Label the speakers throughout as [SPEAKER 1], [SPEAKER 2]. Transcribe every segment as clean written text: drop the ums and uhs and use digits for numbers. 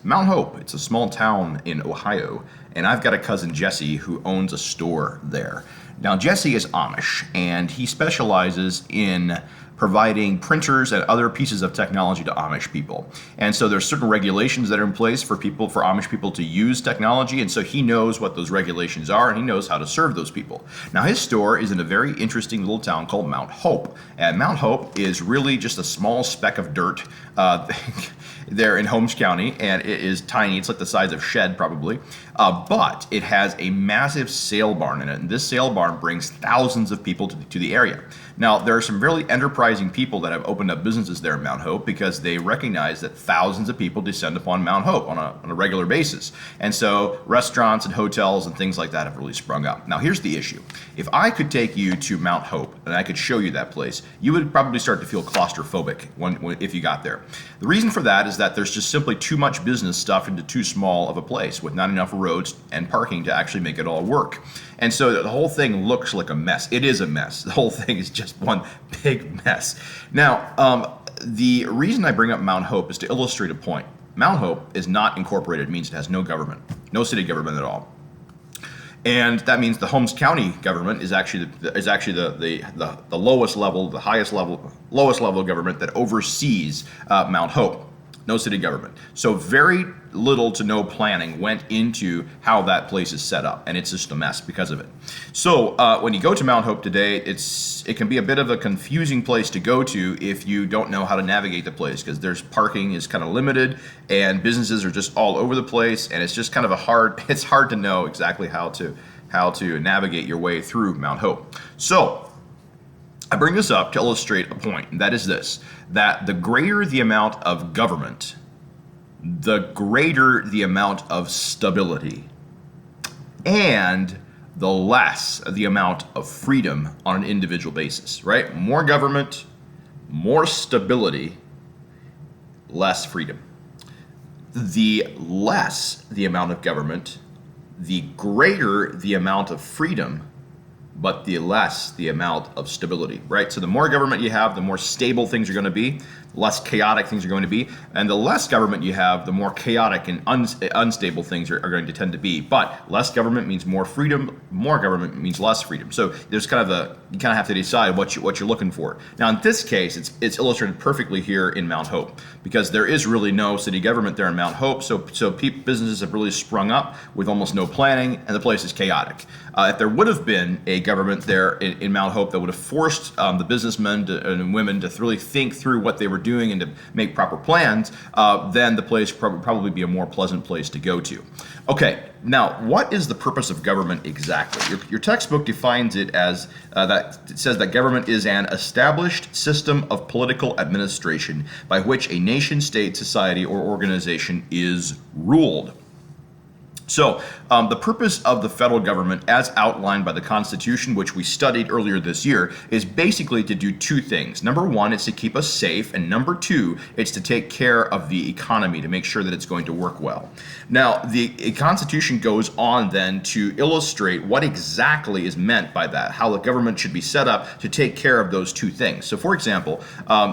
[SPEAKER 1] Mount Hope. It's a small town in Ohio, and I've got a cousin Jesse who owns a store there. Now Jesse is Amish, and he specializes in providing printers and other pieces of technology to Amish people. And so there's certain regulations that are in place for Amish people to use technology, and so he knows what those regulations are, and he knows how to serve those people. Now his store is in a very interesting little town called Mount Hope, and Mount Hope is really just a small speck of dirt there in Holmes County, and it is tiny. It's like the size of Shed probably, but it has a massive sale barn in it, and this sale barn brings thousands of people to the area. Now, there are some really enterprising people that have opened up businesses there in Mount Hope because they recognize that thousands of people descend upon Mount Hope on a regular basis. And so restaurants and hotels and things like that have really sprung up. Now, here's the issue. If I could take you to Mount Hope and I could show you that place, you would probably start to feel claustrophobic if you got there. The reason for that is that there's just simply too much business stuffed into too small of a place with not enough roads and parking to actually make it all work. And so the whole thing looks like a mess. It is a mess. The whole thing is just one big mess. Now, the reason I bring up Mount Hope is to illustrate a point. Mount Hope is not incorporated. It means it has no government, no city government at all. And that means the Holmes County government is actually the lowest level, the highest level, lowest level of government that oversees Mount Hope. No city government. So very little to no planning went into how that place is set up, and it's just a mess because of it. So when you go to Mount Hope today, it can be a bit of a confusing place to go to if you don't know how to navigate the place, because there's parking is kind of limited, and businesses are just all over the place, and it's just kind of it's hard to know exactly how to navigate your way through Mount Hope. So I bring this up to illustrate a point, and that is this, that the greater the amount of government, the greater the amount of stability, and the less the amount of freedom on an individual basis, right? More government, more stability, less freedom. The less the amount of government, the greater the amount of freedom, but the less the amount of stability, right? So the more government you have, the more stable things are going to be, less chaotic things are going to be, and the less government you have, the more chaotic and unstable things are going to tend to be. But less government means more freedom, more government means less freedom. So there's you kind of have to decide what you're looking for. Now in this case, it's illustrated perfectly here in Mount Hope, because there is really no city government there in Mount Hope, so businesses have really sprung up with almost no planning, and the place is chaotic. If there would have been a government there in Mount Hope that would have forced the businessmen and women to really think through what they were doing and to make proper plans, then the place would probably be a more pleasant place to go to. Okay, now what is the purpose of government exactly? Your textbook defines it as it says that government is an established system of political administration by which a nation, state, society, or organization is ruled. So the purpose of the federal government, as outlined by the Constitution, which we studied earlier this year, is basically to do two things. Number one, it's to keep us safe, and number two, it's to take care of the economy, to make sure that it's going to work well. Now, the Constitution goes on then to illustrate what exactly is meant by that, how the government should be set up to take care of those two things. So, for example,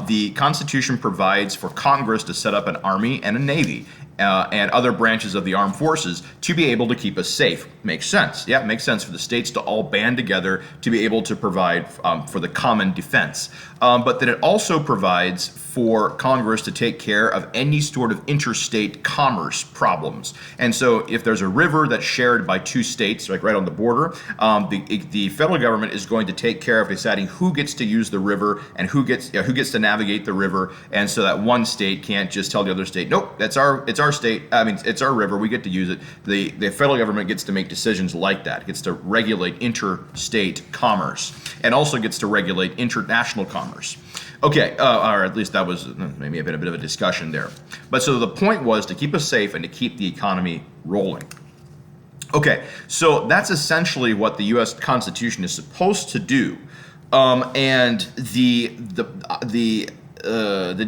[SPEAKER 1] the Constitution provides for Congress to set up an army and a navy, and other branches of the armed forces to be able to keep us safe. Makes sense. Yeah, it makes sense for the states to all band together to be able to provide for the common defense. But then it also provides for Congress to take care of any sort of interstate commerce problems. And so if there's a river that's shared by two states, like right on the border, the federal government is going to take care of deciding who gets to use the river and who gets to navigate the river, and so that one state can't just tell the other state, nope, it's our state, it's our river, we get to use it. The federal government gets to make decisions like that. It gets to regulate interstate commerce, and also gets to regulate international commerce. Okay, or at least that was maybe a bit of a discussion there. But so the point was to keep us safe and to keep the economy rolling. Okay, so that's essentially what the U.S. Constitution is supposed to do. And the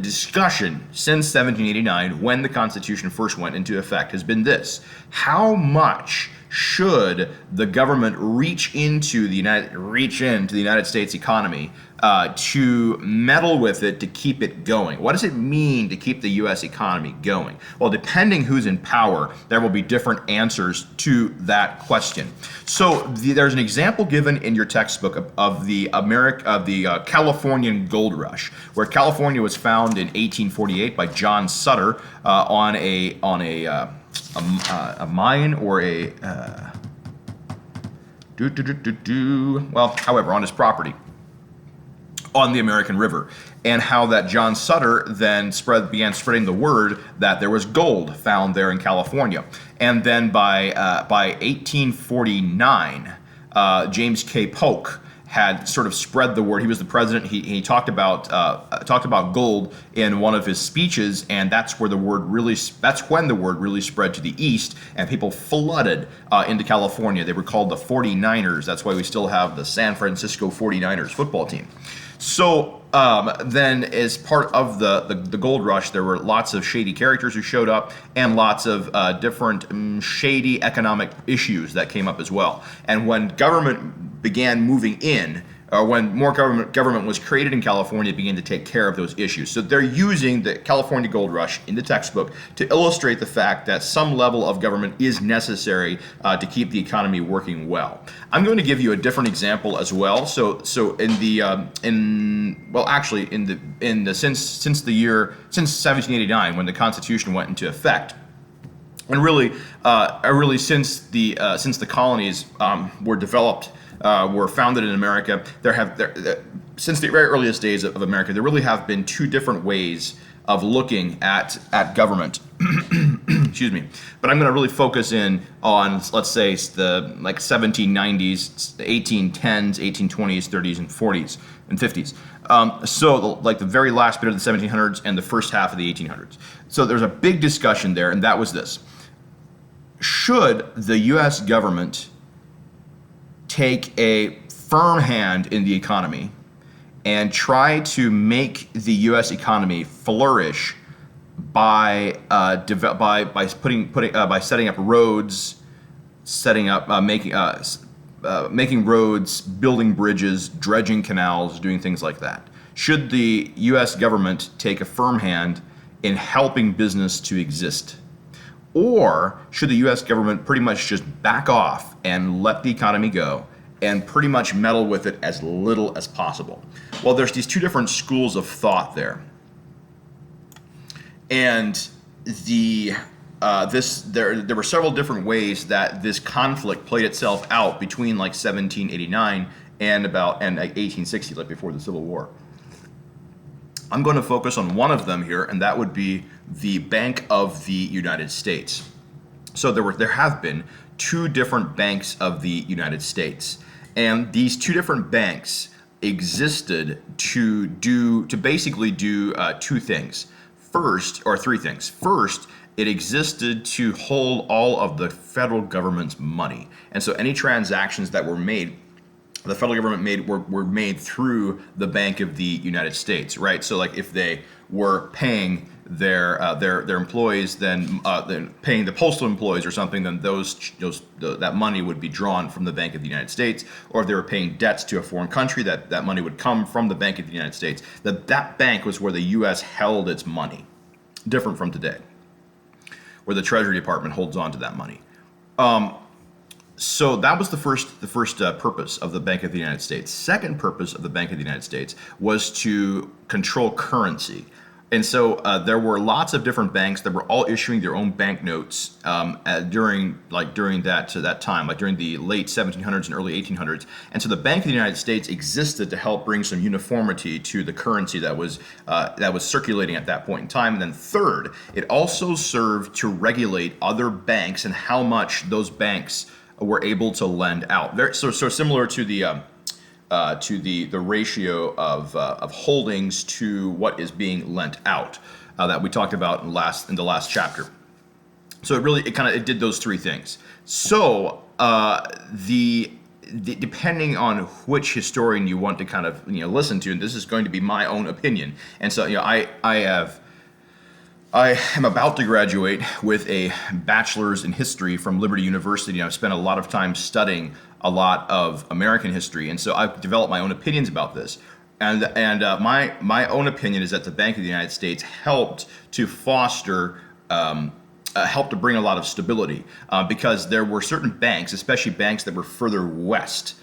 [SPEAKER 1] discussion since 1789, when the Constitution first went into effect, has been this: how much should the government reach into the United States economy to meddle with it to keep it going. What does it mean to keep the U.S. economy going? Well, depending who's in power, there will be different answers to that question. So there's an example given in your textbook of the Californian gold rush, where California was found in 1848 by John Sutter on a mine or however, on his property on the American River, and how that John Sutter then began spreading the word that there was gold found there in California. And then by 1849, James K. Polk had sort of spread the word. He was the president. He talked about gold in one of his speeches, and that's when the word really spread to the east, and people flooded into California. They were called the 49ers. That's why we still have the San Francisco 49ers football team. So then, as part of the gold rush, there were lots of shady characters who showed up, and lots of different shady economic issues that came up as well. And when government began moving in, or when more government was created in California, it began to take care of those issues. So they're using the California gold rush in the textbook to illustrate the fact that some level of government is necessary to keep the economy working well. I'm going to give you a different example as well. So since 1789, when the Constitution went into effect, and really since the colonies were developed. Were founded in America. Since the very earliest days of America, there really have been two different ways of looking at government. Excuse me. But I'm going to really focus in on, let's say, the 1790s, 1810s, 1820s, 30s, and 40s and 50s. So the very last bit of the 1700s and the first half of the 1800s. So there's a big discussion there, and that was this: should the U.S. government take a firm hand in the economy and try to make the U.S. economy flourish by setting up roads, making roads, building bridges, dredging canals, doing things like that? Should the U.S. government take a firm hand in helping business to exist? Or should the U.S. government pretty much just back off and let the economy go and pretty much meddle with it as little as possible? Well, there's these two different schools of thought there. And there were several different ways that this conflict played itself out between 1789 and 1860, before the Civil War. I'm going to focus on one of them here, and that would be the Bank of the United States. So there have been two different banks of the United States, and these two different banks existed to basically do two things. Three things. First, it existed to hold all of the federal government's money, and so any transactions that were made, the federal government were made through the Bank of the United States, right? So if they were paying their employees, then paying the postal employees or something, then that money would be drawn from the Bank of the United States. Or if they were paying debts to a foreign country, that money would come from the Bank of the United States. That bank was where the U.S. held its money, different from today, where the Treasury Department holds on to that money. So that was the first purpose of the Bank of the United States. Second purpose of the Bank of the United States was to control currency. And so there were lots of different banks that were all issuing their own banknotes during that time, during the late 1700s and early 1800s. And so the Bank of the United States existed to help bring some uniformity to the currency that was circulating at that point in time. And then third, it also served to regulate other banks and how much those banks were able to lend out. So similar to the ratio of holdings to what is being lent out that we talked about in the last chapter. So it did those three things. So depending on which historian you want to listen to, and this is going to be my own opinion. And so I am about to graduate with a bachelor's in history from Liberty University. I've spent a lot of time studying a lot of American history, and so I've developed my own opinions about this. My own opinion is that the Bank of the United States helped to foster helped to bring a lot of stability because there were certain banks, especially banks that were further west,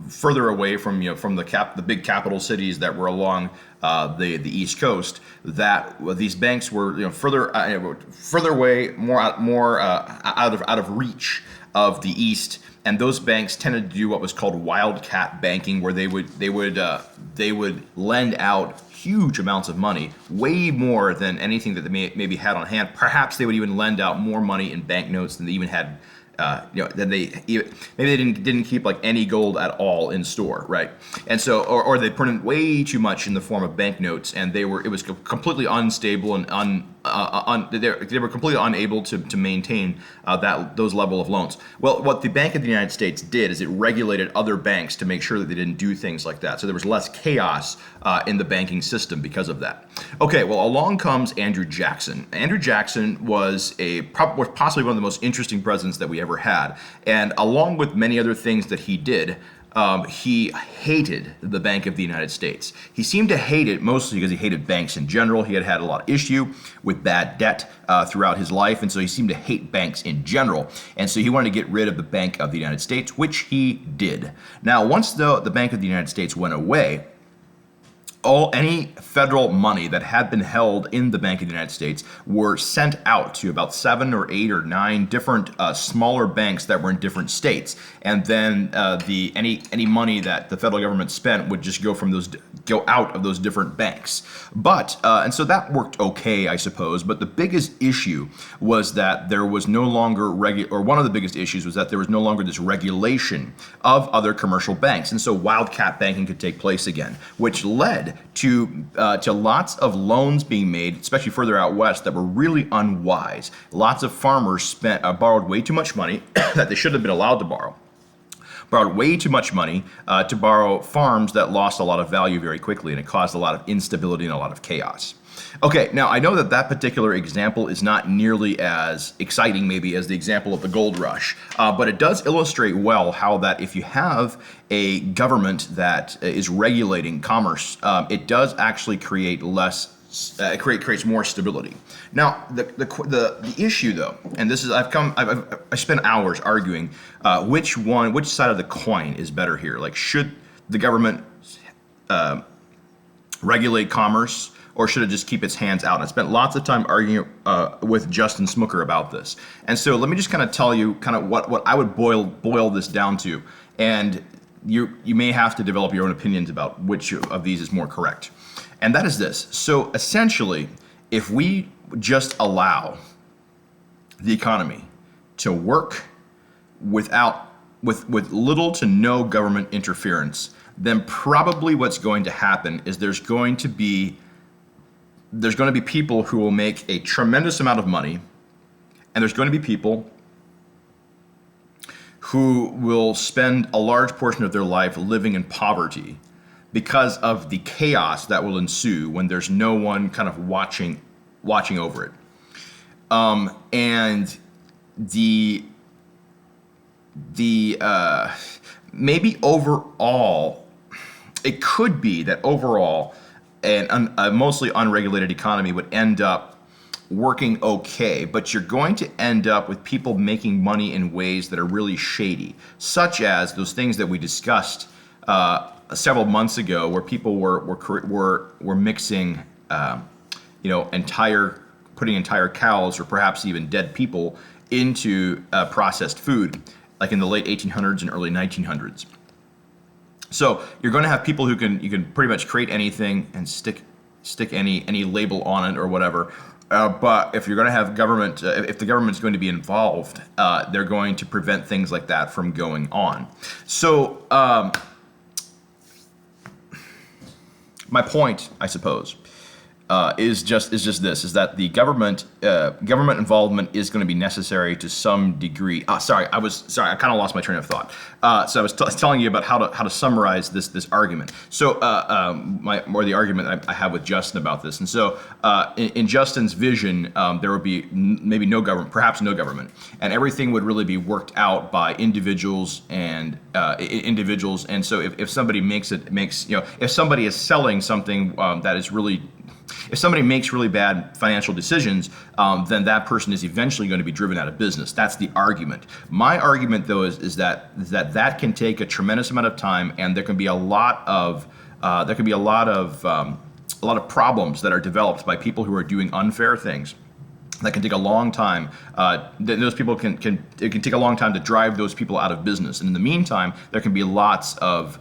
[SPEAKER 1] further away from from the big capital cities that were along the East Coast. That these banks were further away, more out of reach of the East. And those banks tended to do what was called wildcat banking, where they would lend out huge amounts of money, way more than anything that they maybe had on hand. Perhaps they would even lend out more money in banknotes than they even had. Then maybe they didn't keep like any gold at all in store, right? And so, or they printed way too much in the form of banknotes, and it was completely unstable and they were completely unable to maintain those level of loans. Well, what the Bank of the United States did is it regulated other banks to make sure that they didn't do things like that. So there was less chaos in the banking system because of that. Okay, well, along comes Andrew Jackson. Andrew Jackson was possibly one of the most interesting presidents that we ever had, and along with many other things that he did. He hated the Bank of the United States. He seemed to hate it mostly because he hated banks in general. He had a lot of issue with bad debt throughout his life, and so he seemed to hate banks in general. And so he wanted to get rid of the Bank of the United States, which he did. Now, once the Bank of the United States went away, any federal money that had been held in the Bank of the United States were sent out to about 7 or 8 or 9 different smaller banks that were in different states, and then any money that the federal government spent would just go out of those different banks. But and so that worked okay, I suppose. But the biggest issue was that there was no longer one of the biggest issues was that there was no longer this regulation of other commercial banks, and so wildcat banking could take place again, which led to lots of loans being made, especially further out west, that were really unwise. Lots of farmers borrowed way too much money that they shouldn't have been allowed to borrow. Borrowed way too much money to borrow farms that lost a lot of value very quickly, and it caused a lot of instability and a lot of chaos. Okay, now I know that particular example is not nearly as exciting maybe as the example of the gold rush, but it does illustrate well how that if you have a government that is regulating commerce, it does actually create creates more stability. Now, the issue though, and this is I spent hours arguing which side of the coin is better here. Like, should the government regulate commerce, or should it just keep its hands out? And I spent lots of time arguing with Justin Smooker about this. And so let me just kind of tell you kind of what I would boil this down to. And you may have to develop your own opinions about which of these is more correct. And that is this. So essentially, if we just allow the economy to work with little to no government interference, then probably what's going to happen is there's going to be people who will make a tremendous amount of money, and there's going to be people who will spend a large portion of their life living in poverty because of the chaos that will ensue when there's no one kind of watching over it. And the maybe overall, it could be that overall a mostly unregulated economy would end up working okay, but you're going to end up with people making money in ways that are really shady, such as those things that we discussed several months ago, where people were mixing, putting entire cows or perhaps even dead people into processed food, like in the late 1800s and early 1900s. So you're going to have people you can pretty much create anything and stick any label on it or whatever. But if you're going to have government, if the government's going to be involved, they're going to prevent things like that from going on. So my point, I suppose, is just this: is that the government involvement is going to be necessary to some degree. Sorry, I kind of lost my train of thought. So I was telling you about how to summarize this argument. So the argument I have with Justin about this, and so in Justin's vision, there would be maybe no government, perhaps no government, and everything would really be worked out by individuals and individuals. And so if somebody if somebody is selling something that is really, if somebody makes really bad financial decisions, then that person is eventually going to be driven out of business. That's the argument. My argument, though, is that can take a tremendous amount of time, and there can be a lot of problems that are developed by people who are doing unfair things. That can take a long time. Those people it can take a long time to drive those people out of business. And in the meantime, there can be lots of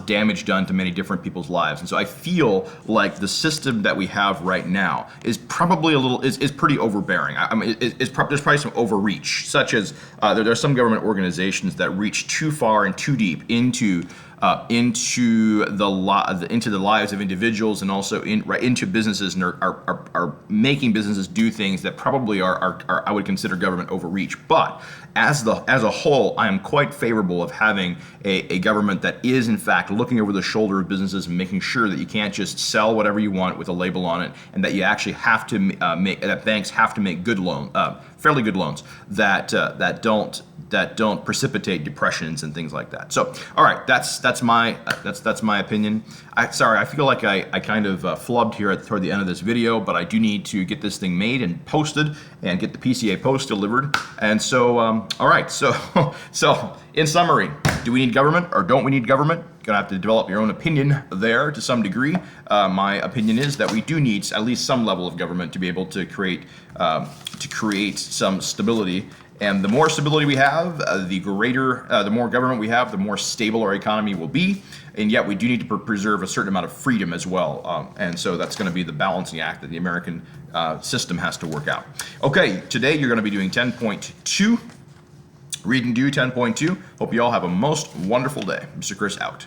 [SPEAKER 1] damage done to many different people's lives. And so I feel like the system that we have right now is probably is pretty overbearing. I mean, there's probably some overreach, such as there are some government organizations that reach too far and too deep into the lives of individuals, and also into businesses, and are making businesses do things that probably are I would consider government overreach. But as a whole, I am quite favorable of having a government that is in fact looking over the shoulder of businesses and making sure that you can't just sell whatever you want with a label on it, and that you actually have to that banks have to make fairly good loans that don't precipitate depressions and things like that. So, all right, that's my opinion. I feel like I kind of flubbed here toward the end of this video, but I do need to get this thing made and posted and get the PCA post delivered. And so, all right, so in summary, do we need government or don't we need government? You're gonna have to develop your own opinion there to some degree. My opinion is that we do need at least some level of government to be able to create some stability. And the more stability we have, the more government we have, the more stable our economy will be. And yet we do need to preserve a certain amount of freedom as well. And so that's going to be the balancing act that the American system has to work out. Okay, today you're going to be doing 10.2. Read and do 10.2. Hope you all have a most wonderful day. Mr. Chris out.